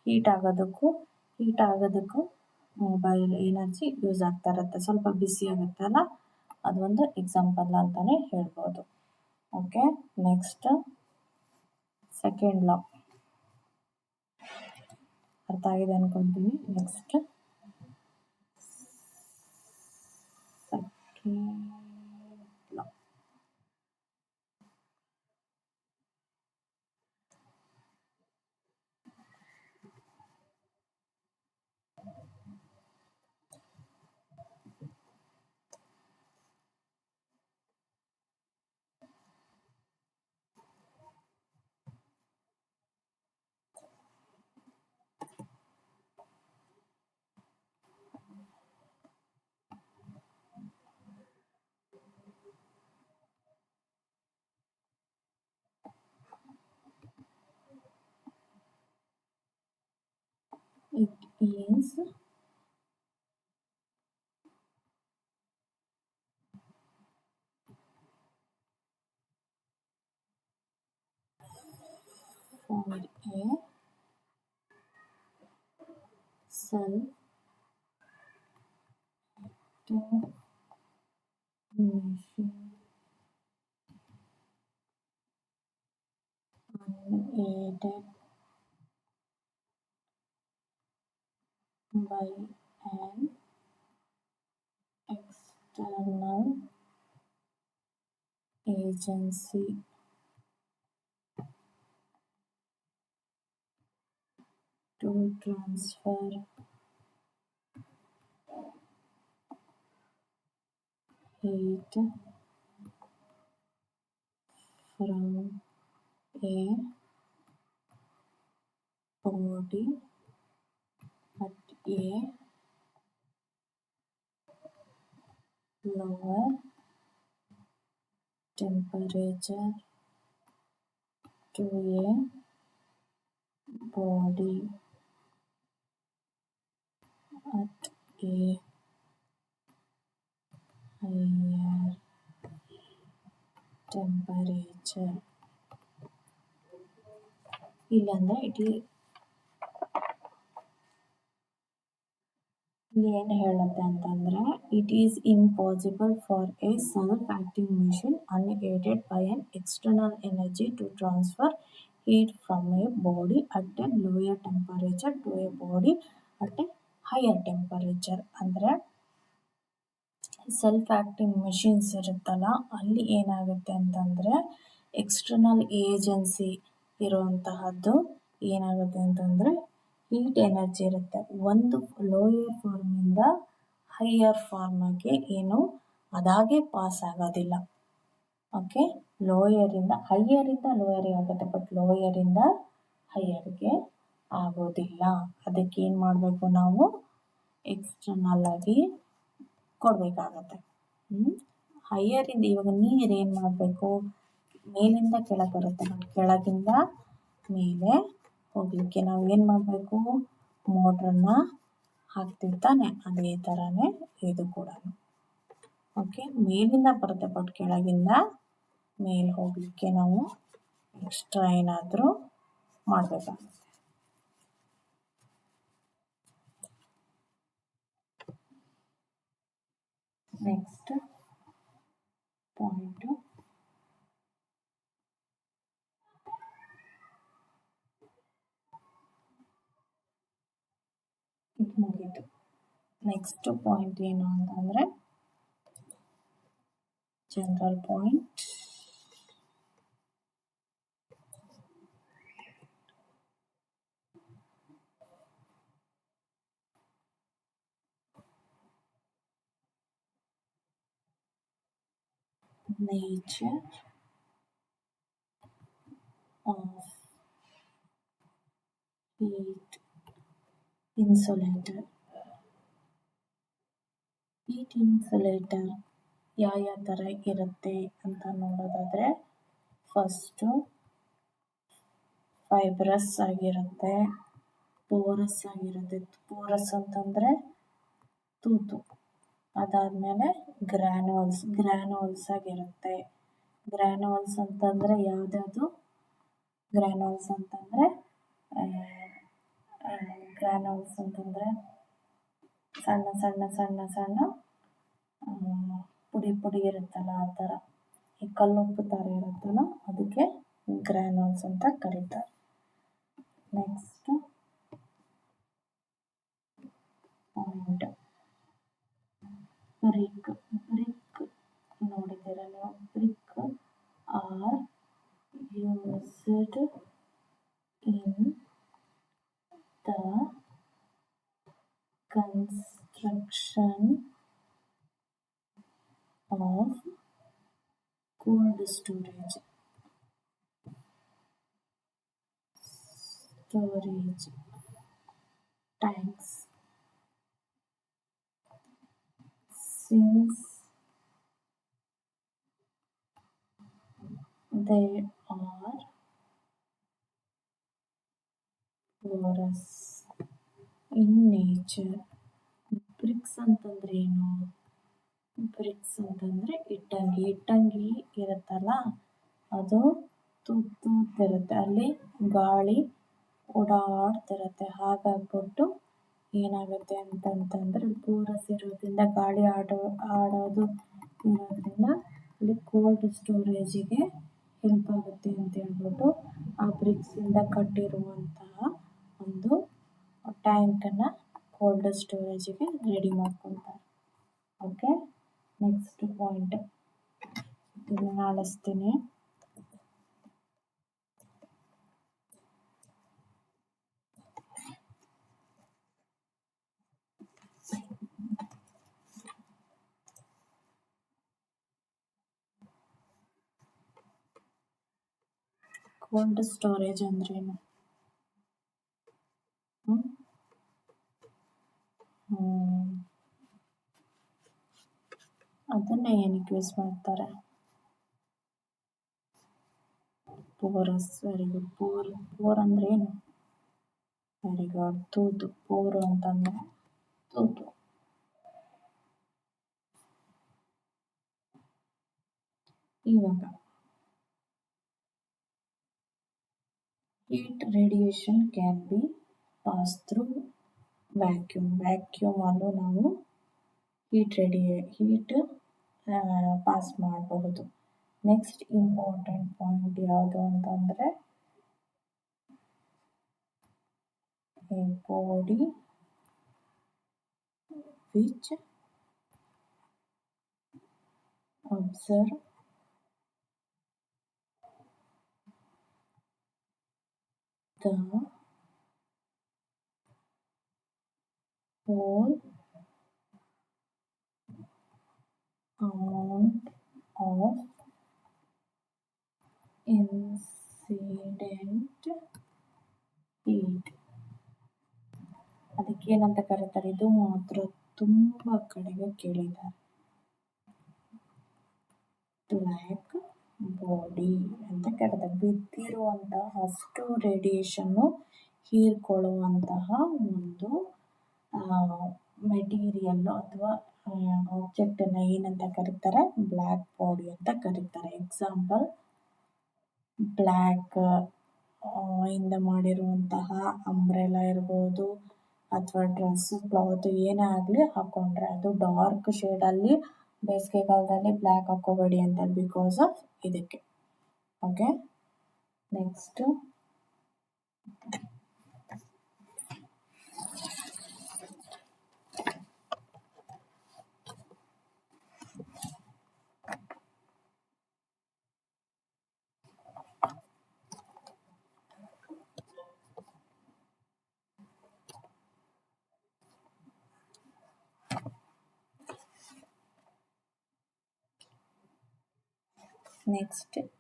ಹೀಟ್ ಆಗೋದಕ್ಕೂ ಮೊಬೈಲ್ ಎನರ್ಜಿ ಯೂಸ್ ಆಗ್ತಾ ಇರುತ್ತೆ. ಸ್ವಲ್ಪ ಬಿಸಿ ಆಗುತ್ತಲ್ಲ, ಅದೊಂದು ಎಕ್ಸಾಂಪಲ್ ಅಂತಲೇ ಹೇಳ್ಬೋದು. ಓಕೆ, ನೆಕ್ಸ್ಟ್ ಸೆಕೆಂಡ್ ಲಾ ಅರ್ಥ ಆಗಿದೆ ಅನ್ಕೊತೀನಿ. Next second law it is for a self-acting machine unaided by an external agency to transfer heat from a body at a lower temperature to a body at a higher temperature. ಇಲ್ಲಾಂದರೆ ಇಲ್ಲಿ ಏನು ಹೇಳುತ್ತೆ ಅಂತಂದರೆ it is impossible for a self acting machine unaided by an external energy to transfer heat from a body at a lower temperature to a body at a higher temperature. ಅಂದರೆ self acting machines ಇರುತ್ತಲ್ಲ, ಅಲ್ಲಿ ಏನಾಗುತ್ತೆ ಅಂತಂದರೆ external agency ಇರುವಂತಹದ್ದು ಏನಾಗುತ್ತೆ ಅಂತಂದರೆ heat energy ಇರುತ್ತೆ. ಒಂದು ಲೋಯರ್ ಫಾರ್ಮಿಂದ ಹೈಯರ್ ಫಾರ್ಮಿಗೆ ಏನು ಅದಾಗೆ ಪಾಸ್ ಆಗೋದಿಲ್ಲ. ಓಕೆ, ಹೈಯರಿಂದ ಲೋಯರಿಗೆ ಆಗುತ್ತೆ, ಬಟ್ ಲೋಯರಿಂದ ಹೈಯರ್ಗೆ ಆಗೋದಿಲ್ಲ. ಅದಕ್ಕೆ ಏನು ಮಾಡಬೇಕು, ನಾವು ಎಕ್ಸ್ಟರ್ನಲ್ ಆಗಿ ಕೊಡಬೇಕಾಗತ್ತೆ. ಹೈಯರಿಂದ ಇವಾಗ ನೀರು ಏನು ಮಾಡಬೇಕು, ಮೇಲಿಂದ ಕೆಳಗೆ ಬರುತ್ತೆ, ಕೆಳಗಿಂದ ಮೇಲೆ ಹೋಗಲಿಕ್ಕೆ ನಾವು ಏನು ಮಾಡಬೇಕು, ಮೋಟ್ರನ್ನ ಹಾಕ್ತೀವಿ ತಾನೆ, ಅದೇ ಥರನೇ ಇದು ಕೂಡ. ಓಕೆ, ಮೇಲಿಂದ ಬರುತ್ತೆ, ಬಟ್ ಕೆಳಗಿಂದ ಮೇಲೆ ಹೋಗಲಿಕ್ಕೆ ನಾವು ಎಕ್ಸ್ಟ್ರಾ ಏನಾದರೂ ಮಾಡಬೇಕಾಗುತ್ತೆ. ನೆಕ್ಸ್ಟ್ ಪಾಯಿಂಟು ಇದು ಮುಗೀತು. ನೆಕ್ಸ್ಟ್ ಪಾಯಿಂಟ್ ಏನು ಅಂತಂದರೆ general point. Nature of heat insulator. Heat insulator ಯಾವ ಥರ ಇರುತ್ತೆ ಅಂತ ನೋಡೋದಾದರೆ, ಫಸ್ಟು ಫೈಬ್ರಸ್ ಆಗಿರುತ್ತೆ, ಪೋರಸ್ ಆಗಿರುತ್ತೆ. ಪೋರಸ್ ಅಂತಂದರೆ ತೂತು. ಅದಾದಮೇಲೆ ಗ್ರ್ಯಾನ್ಯೂಲ್ಸ್ ಆಗಿರುತ್ತೆ. ಗ್ರ್ಯಾನ್ಯೂಲ್ಸ್ ಅಂತಂದರೆ ಯಾವುದ್ಯಾವುದು? ಗ್ರ್ಯಾನ್ಯೂಲ್ಸ್ ಅಂತಂದರೆ ಸಣ್ಣ ಸಣ್ಣ ಸಣ್ಣ ಸಣ್ಣ ಪುಡಿ ಇರುತ್ತಲ್ಲ, ಆ ಥರ ಈ ಕಲ್ಲುಪ್ಪು ಥರ ಇರುತ್ತಲ್ಲ, ಅದಕ್ಕೆ ಗ್ರ್ಯಾನ್ಯೂಲ್ಸ್ ಅಂತ ಕರೀತಾರೆ. Next point brick. ನೋಡಿದ್ದೀರ ನೀವು? Brick are used in the construction of cold storage tanks, since they are porous in nature. Bricks ಅಂತಂದ್ರೆ ಏನು? ಬ್ರಿಕ್ಸ್ ಅಂತಂದರೆ ಇಟ್ಟಂಗಿ ಇರುತ್ತಲ್ಲ, ಅದು ತೂತಿರುತ್ತೆ, ಅಲ್ಲಿ ಗಾಳಿ ಓಡಾಡ್ತಿರುತ್ತೆ. ಹಾಗಾಗ್ಬಿಟ್ಟು ಏನಾಗುತ್ತೆ ಅಂತಂತಂದರೆ, ಪೋರಸ್ ಇರೋದ್ರಿಂದ ಗಾಳಿ ಆಡೋದು ಇರೋದ್ರಿಂದ ಅಲ್ಲಿ ಕೋಲ್ಡ್ ಸ್ಟೋರೇಜಿಗೆ ಹೆಲ್ಪ್ ಆಗುತ್ತೆ ಅಂತ ಹೇಳ್ಬಿಟ್ಟು ಆ ಬ್ರಿಕ್ಸಿಂದ ಕಟ್ಟಿರುವಂತಹ ಒಂದು ಟ್ಯಾಂಕನ್ನು ಕೋಲ್ಡ್ ಸ್ಟೋರೇಜಿಗೆ ರೆಡಿ ಮಾಡ್ಕೊತಾರೆ. ಓಕೆ, ನೆಕ್ಸ್ಟ್ ಪಾಯಿಂಟ್ ಇದನ್ನು ಆಳಿಸ್ತೀನಿ. ಕೋಲ್ಡ್ ಸ್ಟೋರೇಜ್ ಅಂದ್ರೇನು? ಅದನ್ನ ಏನಕ್ಕೆ ಯೂಸ್ ಮಾಡ್ತಾರೆ? ಪೋರಸ್. Very good. ಪೋರ್ ಅಂದ್ರೆ ಏನು? Very good. ತೂತು. ಪೋರು ಅಂತಂದ್ರೆ ತೂತು. ಇವಾಗ heat radiation can be passed through vacuum. ಅಲ್ಲೂ ನಾವು ಹೀಟ್ ಪಾಸ್ ಮಾಡಬಹುದು. ನೆಕ್ಸ್ಟ್ ಇಂಪಾರ್ಟೆಂಟ್ ಪಾಯಿಂಟ್ ಯಾವುದು ಅಂತಂದರೆ, a body which observe the whole amount of incident heat. ಅದಕ್ಕೇನಂತ ಕರೀತಾರೆ? ಇದು ಮಾತ್ರ ತುಂಬ ಕಡೆಗೆ ಕೇಳಿದ್ದಾರೆ. ಬ್ಲ್ಯಾಕ್ ಬಾಡಿ ಅಂತ ಕರೀತಾರೆ. ಬಿದ್ದಿರುವಂತಹ ಅಷ್ಟು ರೇಡಿಯೇಷನ್ನು ಹೀರ್ಕೊಳ್ಳುವಂತಹ ಒಂದು ಮೆಟೀರಿಯಲ್ ಅಥವಾ ಆಬ್ಜೆಕ್ಟನ್ನು ಏನಂತ ಕರೀತಾರೆ? ಬ್ಲ್ಯಾಕ್ ಬಾಡಿ ಅಂತ ಕರೀತಾರೆ. ಎಕ್ಸಾಂಪಲ್, ಬ್ಲ್ಯಾಕ್ ಇಂದ ಮಾಡಿರುವಂತಹ ಅಂಬ್ರೆಲಾ ಇರ್ಬೋದು, ಅಥವಾ ಡ್ರೆಸ್, ಕ್ಲಾತ್ ಏನೇ ಆಗಲಿ ಹಾಕೊಂಡ್ರೆ ಅದು ಡಾರ್ಕ್ ಶೇಡಲ್ಲಿ ಬೇಸಿಗೆಗಾಲದಲ್ಲಿ ಬ್ಲ್ಯಾಕ್ ಹಾಕೋಬೇಡಿ ಅಂತ ಬಿಕಾಸ್ ಆಫ್ ಇದಕ್ಕೆ. ಓಕೆ, ನೆಕ್ಸ್ಟ್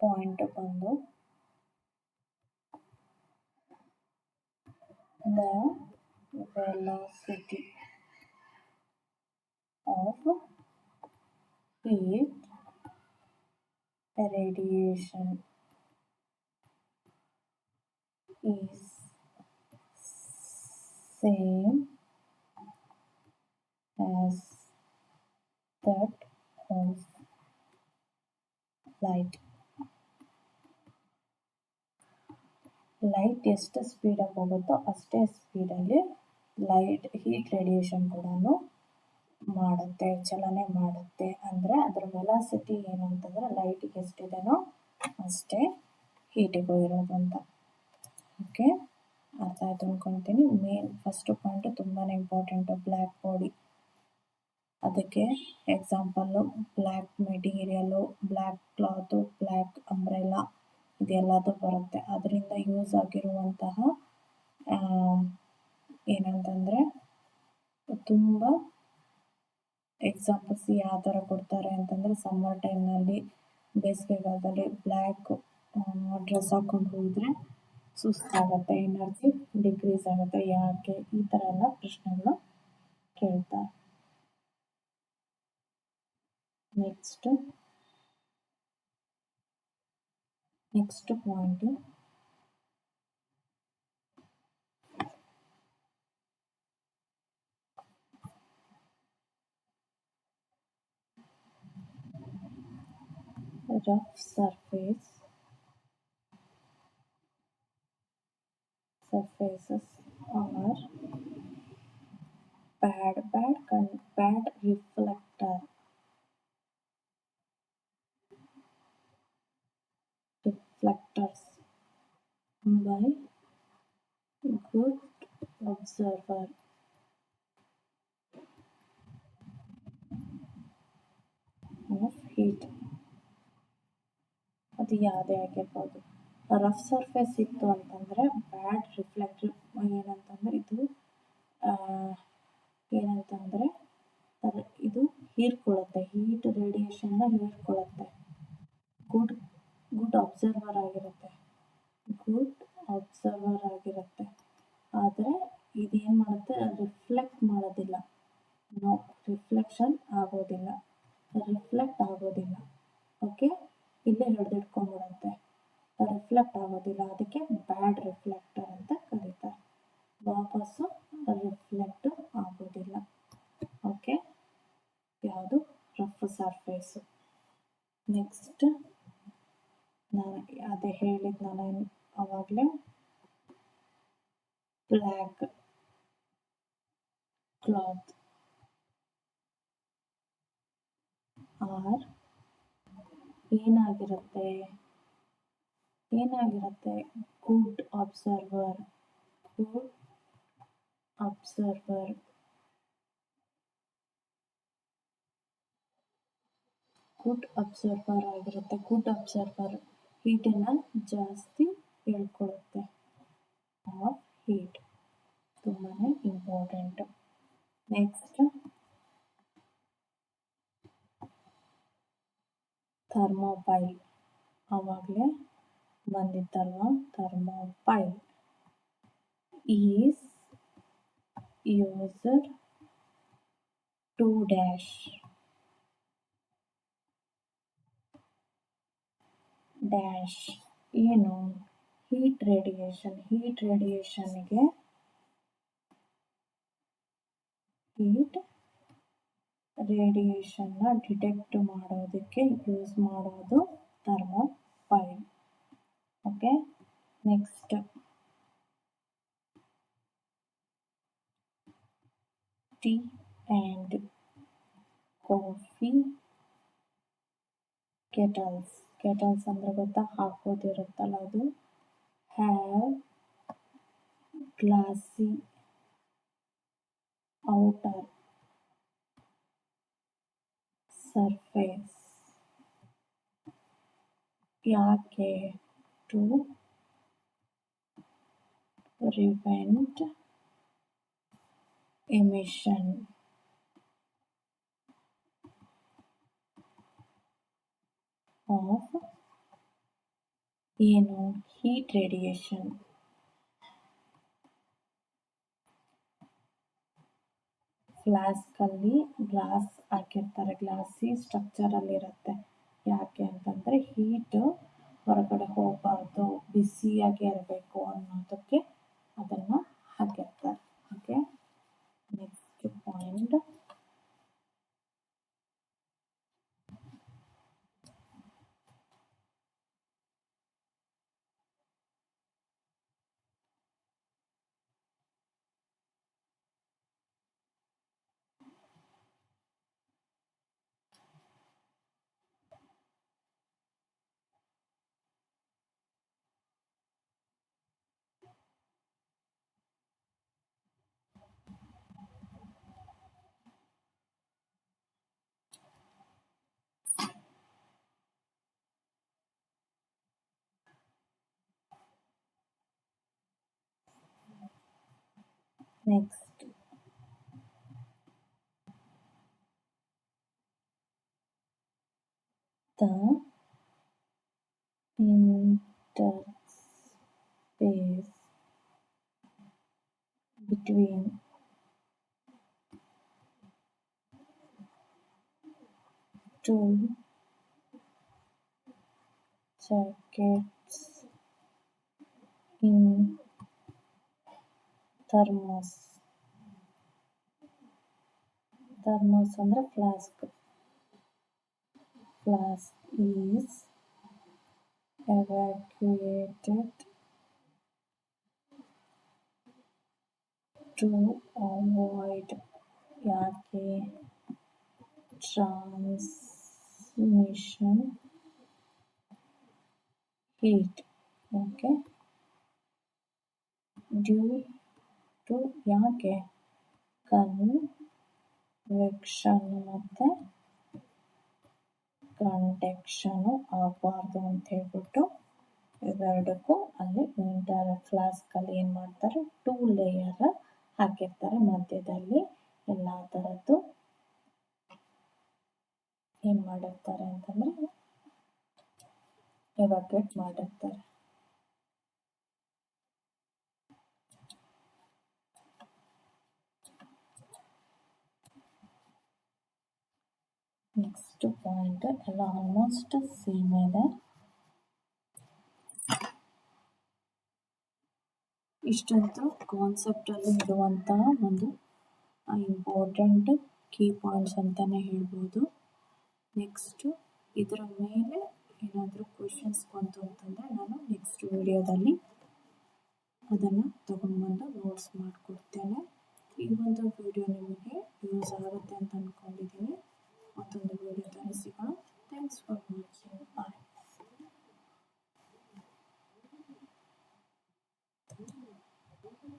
ಪಾಯಿಂಟ್ ಬಂದು the velocity of heat radiation is same as that of light. Light ಎಷ್ಟು ಸ್ಪೀಡಾಗಿ ಹೋಗುತ್ತೋ ಅಷ್ಟೇ ಸ್ಪೀಡಲ್ಲಿ ಹೀಟ್ ರೇಡಿಯೇಷನ್ ಕೂಡ ಮಾಡುತ್ತೆ, ಚಲನೆ ಮಾಡುತ್ತೆ. ಅಂದರೆ ಅದರ ವೆಲಾಸಿಟಿ ಏನು ಅಂತಂದರೆ ಲೈಟಿಗೆ ಎಷ್ಟಿದೆಯೋ ಅಷ್ಟೇ ಹೀಟಿಗೂ ಇರೋದು ಅಂತ. ಓಕೆ, ಅರ್ಥ ಆಯ್ತು ಅಂದ್ಕೊತೀನಿ. ಫಸ್ಟ್ ಪಾಯಿಂಟು ತುಂಬಾ ಇಂಪಾರ್ಟೆಂಟು, ಬ್ಲ್ಯಾಕ್ ಬಾಡಿ. ಅದಕ್ಕೆ example black material, black cloth, black umbrella ಇದೆಲ್ಲದು ಬರುತ್ತೆ. ಅದರಿಂದ ಯೂಸ್ ಆಗಿರುವಂತಹ ಏನಂತಂದರೆ ತುಂಬ ಎಕ್ಸಾಂಪಲ್ಸ್ ಯಾವ ಥರ ಕೊಡ್ತಾರೆ ಅಂತಂದರೆ, ಸಮ್ಮರ್ ಟೈಮ್ನಲ್ಲಿ ಬೇಸಿಗೆಗಾಲದಲ್ಲಿ ಬ್ಲ್ಯಾಕ್ ಡ್ರೆಸ್ ಹಾಕ್ಕೊಂಡು ಹೋದರೆ ಸುಸ್ತಾಗುತ್ತೆ, ಎನರ್ಜಿ ಡಿಕ್ರೀಸ್ ಆಗುತ್ತೆ, ಯಾಕೆ ಈ ಥರ ಎಲ್ಲ ಪ್ರಶ್ನೆಗಳು ಕೇಳ್ತಾರೆ. Next point rough surfaces are bad reflectors by good observer of heat. ಅದು ಯಾವುದೇ ಆಗಿರ್ಬೋದು. ರಫ್ ಸರ್ಫೇಸ್ ಇತ್ತು ಅಂತಂದರೆ ಬ್ಯಾಡ್ ರಿಫ್ಲೆಕ್ಟಿವ್ ಏನಂತಂದರೆ ಇದು ಹೀರ್ಕೊಳ್ಳುತ್ತೆ, ಹೀಟ್ ರೇಡಿಯೇಷನ್ನ ಹೀರ್ಕೊಳ್ಳುತ್ತೆ. ಗುಡ್ ಅಬ್ಸರ್ವರ್ ಆಗಿರುತ್ತೆ. ಆದರೆ ಇದೇನು ಮಾಡುತ್ತೆ, ರಿಫ್ಲೆಕ್ಟ್ ಮಾಡೋದಿಲ್ಲ, ರಿಫ್ಲೆಕ್ಟ್ ಆಗೋದಿಲ್ಲ. ಓಕೆ, ಇಲ್ಲೇ ಹಿಡಿದಿಟ್ಕೊಂಡ್ಬಿಡುತ್ತೆ, ರಿಫ್ಲೆಕ್ಟ್ ಆಗೋದಿಲ್ಲ. ಅದಕ್ಕೆ ಬ್ಯಾಡ್ ರಿಫ್ಲೆಕ್ಟರ್ ಅಂತ ಕರೀತಾರೆ. ವಾಪಸ್ಸು ರಿಫ್ಲೆಕ್ಟ್ ಆಗೋದಿಲ್ಲ. ಓಕೆ, ಯಾವುದು ರಫ್ ಸರ್ಫೇಸು. ನೆಕ್ಸ್ಟ್ ನಾನು ಅದೇ ಹೇಳಿದ್ದು ನಾನು ಆವಾಗಲೇ, ಬ್ಲ್ಯಾಕ್ ಕ್ಲಾತ್ ಆರ್ ಏನಾಗಿರುತ್ತೆ, ಗುಡ್ ಅಬ್ಸರ್ವರ್ ಆಗಿರುತ್ತೆ. ಗುಡ್ ಅಬ್ಸರ್ವರ್ ಹೀಟನ್ನು ಜಾಸ್ತಿ ಹೇಳ್ಕೊಳ್ಳುತ್ತೆ. ಹೀಟ್ ತುಂಬಾ ಇಂಪಾರ್ಟೆಂಟು. ನೆಕ್ಸ್ಟ್ ಥರ್ಮೋಪೈಲ್, ಆವಾಗಲೇ ಬಂದಿತ್ತಲ್ವ, thermopile is used to dash ಏನು, ಹೀಟ್ ರೇಡಿಯೇಷನ್ಗೆ ಡಿಟೆಕ್ಟ್ ಮಾಡೋದಕ್ಕೆ ಯೂಸ್ ಮಾಡೋದು thermopile. Okay, next tea and coffee kettles ಅಂದ್ರೆ ಗೊತ್ತಾ, ಹಾಕೋದಿರುತ್ತಲ್ಲ ಅದು. Have glassy outer surface. ಯಾಕೆ? ಟು prevent emission of ಏನು heat radiation. ಫ್ಲಾಸ್ಕಲ್ಲಿ ಗ್ಲಾಸ್ ಹಾಕಿರ್ತಾರೆ, ಗ್ಲಾಸಿ ಸ್ಟ್ರಕ್ಚರಲ್ಲಿ ಇರುತ್ತೆ. ಯಾಕೆ ಅಂತಂದರೆ ಹೀಟ್ ಹೊರಗಡೆ ಹೋಗಬಾರ್ದು, ಬಿಸಿಯಾಗಿ ಇರಬೇಕು ಅನ್ನೋದಕ್ಕೆ ಅದನ್ನು ಹಾಕಿರ್ತಾರೆ. Okay, next point. Next, the interface between two jackets in thermos ಅಂದ್ರೆ flask is evacuated to avoid ಯಾಕೆ transmission heat. Okay, due to ಯಾಕೆ ಕನ್ವೆಕ್ಷನ್ ಮತ್ತು ಕಂಡಕ್ಷನು ಆಗಬಾರ್ದು ಅಂತ ಹೇಳ್ಬಿಟ್ಟು ಇವೆರಡಕ್ಕೂ ಅಲ್ಲಿ ಫ್ಲಾಸ್ಕಲ್ಲಿ ಏನು ಮಾಡ್ತಾರೆ, 2 ಲೇಯರ್ ಹಾಕಿರ್ತಾರೆ. ಮಧ್ಯದಲ್ಲಿ ಎಲ್ಲ ಥರದ್ದು ಏನು ಮಾಡಿರ್ತಾರೆ ಅಂತಂದರೆ ಎವಾಕ್ಯೂಯೇಟ್ ಮಾಡಿರ್ತಾರೆ. ನೆಕ್ಸ್ಟ್ ಪಾಯಿಂಟ್ ಎಲ್ಲ ಆಲ್ಮೋಸ್ಟ್ ಸೇಮ್ ಇದೆ. ಇಷ್ಟಂತೂ ಕಾನ್ಸೆಪ್ಟಲ್ಲಿ ಇರುವಂತಹ ಒಂದು ಇಂಪಾರ್ಟೆಂಟ್ ಕೀ ಪಾಯಿಂಟ್ಸ್ ಅಂತಲೇ ಹೇಳ್ಬೋದು. ನೆಕ್ಸ್ಟು ಇದರ ಮೇಲೆ ಏನಾದರೂ ಕ್ವೆಶನ್ಸ್ ಬಂತು ಅಂತಂದರೆ ನಾನು ನೆಕ್ಸ್ಟ್ ವಿಡಿಯೋದಲ್ಲಿ ಅದನ್ನು ತಗೊಂಡ್ಬಂದು ನೋಟ್ಸ್ ಮಾಡಿಕೊಡ್ತೇನೆ. ಈ ಒಂದು ವಿಡಿಯೋ ನಿಮಗೆ ಯೂಸ್ ಆಗುತ್ತೆ ಅಂತ ಅಂದ್ಕೊಂಡಿದ್ದೀನಿ. ಮತ್ತೊಂದು ವಿಡಿಯೋದಲ್ಲಿ ಸಿಗೋಣ. Thanks for watching.